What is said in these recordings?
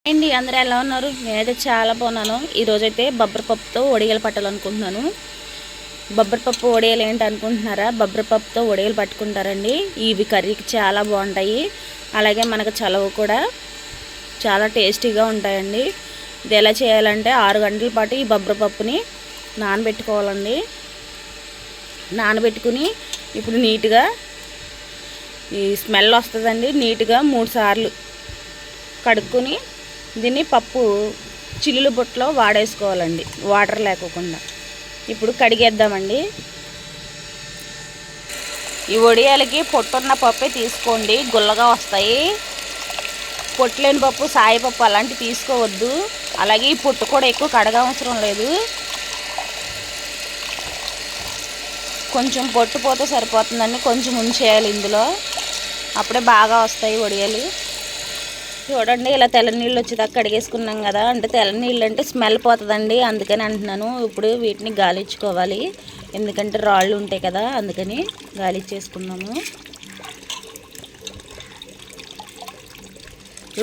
అండి అందరూ ఎలా ఉన్నారు? నేనైతే చాలా బాగున్నాను. ఈరోజైతే బొబ్బరి పప్పుతో వడియాలు పట్టాలనుకుంటున్నాను. బొబ్బరి పప్పు వడియాలు ఏంటి అనుకుంటున్నారా? బొబ్బరి పప్పుతో వడియాలు పట్టుకుంటారండి. ఇవి కర్రీకి చాలా బాగుంటాయి. అలాగే మనకు చలవ కూడా చాలా టేస్టీగా ఉంటాయండి. ఇది ఎలా చేయాలంటే 6 గంటల పాటు ఈ బొబ్బరి పప్పుని నానబెట్టుకోవాలండి. నానబెట్టుకుని ఇప్పుడు నీట్గా ఈ స్మెల్ వస్తుందండి. నీట్గా 3 సార్లు కడుక్కొని దీన్ని పప్పు చిల్లుల బుట్టలో వాడేసుకోవాలండి, వాటర్ లేకోకుండా. ఇప్పుడు కడిగేద్దామండి. ఈ వడియాలకి పొట్టున్న పప్పే తీసుకోండి, గుల్లగా వస్తాయి. పొట్టులేని పప్పు, సాయిపప్పు అలాంటివి తీసుకోవద్దు. అలాగే ఈ పొట్టు కూడా ఎక్కువ కడగవసరం లేదు, కొంచెం పొట్టు పోతే సరిపోతుందండి. కొంచెం ఉంచేయాలి ఇందులో, అప్పుడే బాగా వస్తాయి వడియాలు. చూడండి, ఇలా తెల్ల నీళ్ళు వచ్చేదాకా కడిగేసుకున్నాం కదా. అంటే తెల్ల నీళ్ళు అంటే స్మెల్ పోతుందండి, అందుకని అంటున్నాను. ఇప్పుడు వీటిని గాలిచ్చుకోవాలి, ఎందుకంటే రాళ్ళు ఉంటాయి కదా, అందుకని గాలిచ్చేసుకున్నాము.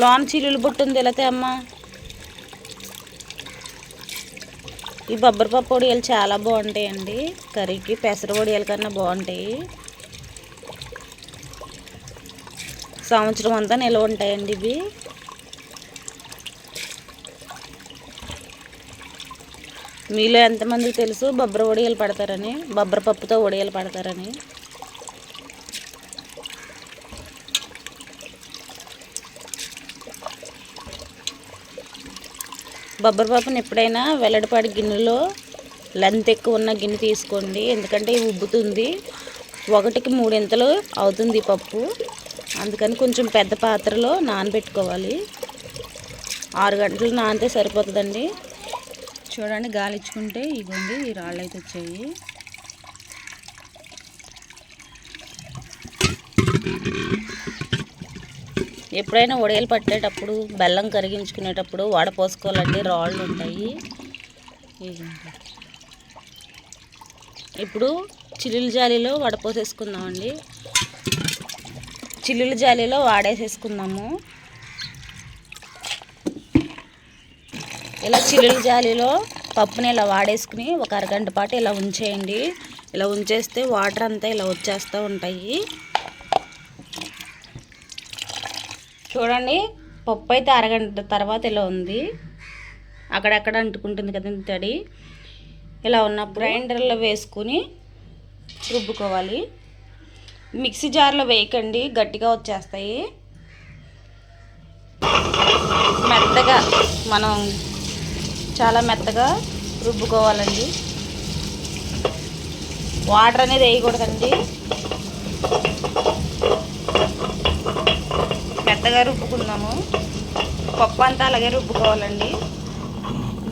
లోన్ చిల్లులు బుట్టుంది వెళితే అమ్మ. ఈ బొబ్బరి పప్పు వడియాలు చాలా బాగుంటాయండి కర్రీకి. పెసర వడియాల కన్నా బాగుంటాయి. సంవత్సరం అంతా నిల్వ ఉంటాయండి ఇవి. మీలో ఎంతమందికి తెలుసు బొబ్బరి వడియాలు పడతారని, బొబ్బరి పప్పుతో వడియాలు పడతారని? బొబ్బరి పప్పుని ఎప్పుడైనా వెల్లడిపాటి గిన్నెలో లెంత్ ఎక్కువ ఉన్న గిన్నె తీసుకోండి, ఎందుకంటే ఇవి ఉబ్బుతుంది. 1కి 3 ఇంతలు అవుతుంది పప్పు, అందుకని కొంచెం పెద్ద పాత్రలో నానబెట్టుకోవాలి. 6 గంటలు నానితే సరిపోతుందండి. చూడండి, గాలిచ్చుకుంటే ఇగోండి ఈ రాళ్ళు అయితే వచ్చాయి. ఎప్పుడైనా వడియాలు పట్టేటప్పుడు, బెల్లం కరిగించుకునేటప్పుడు వడపోసుకోవాలండి, రాళ్ళు ఉంటాయి. ఇప్పుడు చిల్లుల జాలీలో వడపోసేసుకుందామండి. చిల్లుల జాలీలో వాడేసేసుకుందాము. ఇలా చిల్లుల జాలీలో పప్పుని ఇలా వాడేసుకుని ఒక అరగంట పాటు ఇలా ఉంచేయండి. ఇలా ఉంచేస్తే వాటర్ అంతా ఇలా వచ్చేస్తూ ఉంటాయి. చూడండి, పప్పు అయితే అరగంట తర్వాత ఇలా ఉంది. అక్కడక్కడ అంటుకుంటుంది కదా తడి. ఇలా ఉన్నప్పుడు గ్రైండర్లో వేసుకుని రుబ్బుకోవాలి. మిక్సీ జార్లో వేయకండి, గట్టిగా వచ్చేస్తాయి. మెత్తగా మనం చాలా మెత్తగా రుబ్బుకోవాలండి. వాటర్ అనేది వేయకూడదండి, మెత్తగా రుబ్బుకుందాము. పప్పు అంతా అలాగే రుబ్బుకోవాలండి.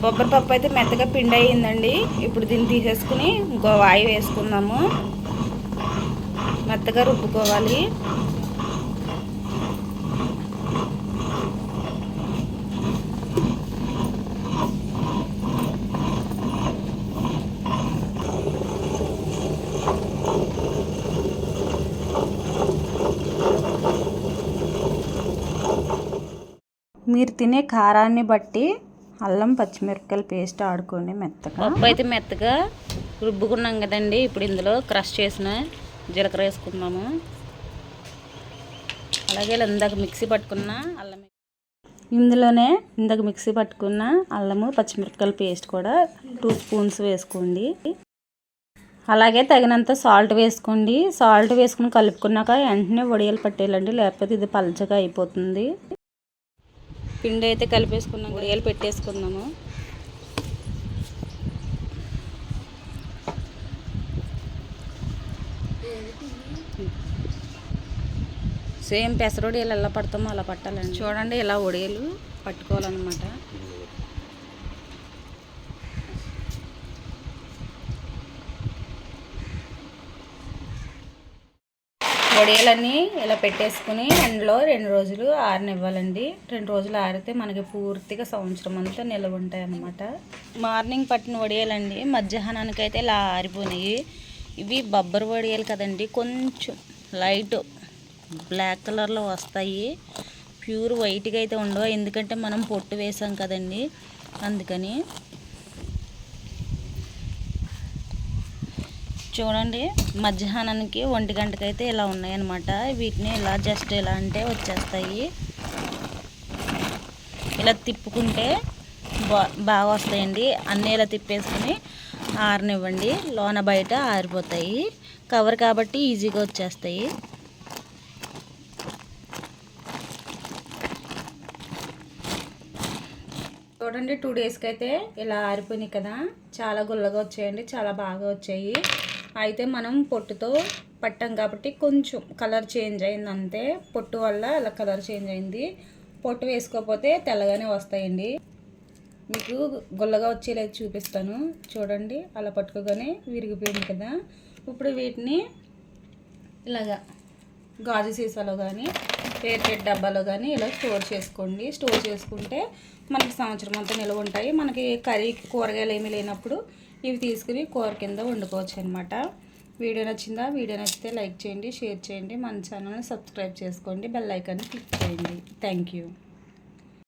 బొబ్బరి పప్పు అయితే మెత్తగా పిండి అయ్యిందండి. ఇప్పుడు దీన్ని తీసేసుకుని ఇంకో వాయి వేసుకుందాము. మెత్తగా రుబ్బుకోవాలి. మీరు తినే కారాన్ని బట్టి అల్లం పచ్చిమిరపకాయల పేస్ట్ ఆడుకోండి మెత్తగా. పప్పు అయితే మెత్తగా రుబ్బుకున్నాం కదండి. ఇప్పుడు ఇందులో క్రష్ చేసిన జీలకర్ర వేసుకుందాము. అలాగే ఇందాక మిక్సీ పట్టుకున్న అల్లం, ఇందులోనే ఇందాక మిక్సీ పట్టుకున్న అల్లము పచ్చిమిరపకాయల పేస్ట్ కూడా 2 స్పూన్స్ వేసుకోండి. అలాగే తగినంత సాల్ట్ వేసుకోండి. సాల్ట్ వేసుకుని కలుపుకున్నాక వెంటనే వడియాలు పట్టేయాలండి, లేకపోతే ఇది పలచగా అయిపోతుంది. పిండి అయితే కలిపేసుకున్నాం, వడియాలు పెట్టేసుకుందాము. సేమ్ పెసర వడియాలు ఎలా పడతామో అలా పట్టాలండి. చూడండి, ఇలా వడియాలు పట్టుకోవాలన్నమాట. వడియాలన్నీ ఇలా పెట్టేసుకుని ఎండలో 2 రోజులు ఆరనివ్వాలండి. 2 రోజులు ఆరితే మనకి పూర్తిగా సంవత్సరం అంతా నిల్వ ఉంటాయి అన్నమాట. మార్నింగ్ పట్టిన వడియాలండి మధ్యాహ్నానికి అయితే ఇలా ఆరిపోయినాయి. ఇవి బొబ్బరి వడియాలు కదండి, కొంచెం లైట్ బ్లాక్ కలర్లో వస్తాయి. ప్యూర్ వైట్గా అయితే ఉండవు, ఎందుకంటే మనం పొట్టు వేసాం కదండి, అందుకని. చూడండి, మధ్యాహ్నానికి 1 గంటకి అయితే ఇలా ఉన్నాయన్నమాట. వీటిని ఇలా జస్ట్ ఇలా అంటే వచ్చేస్తాయి. ఇలా తిప్పుకుంటే బాగా వస్తాయండి. అన్నీ ఇలా తిప్పేసుకుని ఆరనివ్వండి, లోన బయట ఆరిపోతాయి. కవర్ కాబట్టి ఈజీగా వచ్చేస్తాయి. చూడండి, 2 డేస్కి అయితే ఇలా ఆరిపోయినాయి కదా, చాలా గుల్లగా వచ్చాయండి, చాలా బాగా వచ్చాయి. అయితే మనం పొట్టుతో పట్టాం కాబట్టి కొంచెం కలర్ చేంజ్ అయింది అంతే. పొట్టు వల్ల అలా కలర్ చేంజ్ అయింది. పొట్టు వేసుకోకపోతే తెల్లగానే వస్తాయండి. మీకు గుల్లగా వచ్చేలేదు చూపిస్తాను. చూడండి, అలా పట్టుకోగానే విరిగిపోయింది కదా. ఇప్పుడు వీటిని ఇలాగా గాజు సీసాలో కానీ ఎయిర్టైట్ డబ్బాలో కానీ ఇలా స్టోర్ చేసుకోండి. స్టోర్ చేసుకుంటే మనకి సంవత్సరం అంతా నిల్వ ఉంటాయి. మనకి కూరగాయలు ఏమీ లేనప్పుడు ఇవి తీసుకుని కూర కింద వండుకోవచ్చు అనమాట. వీడియో నచ్చిందా? వీడియో నచ్చితే లైక్ చేయండి, షేర్ చేయండి, మన ఛానల్ని సబ్స్క్రైబ్ చేసుకోండి, బెల్ ఐకాన్ని క్లిక్ చేయండి. Thank you.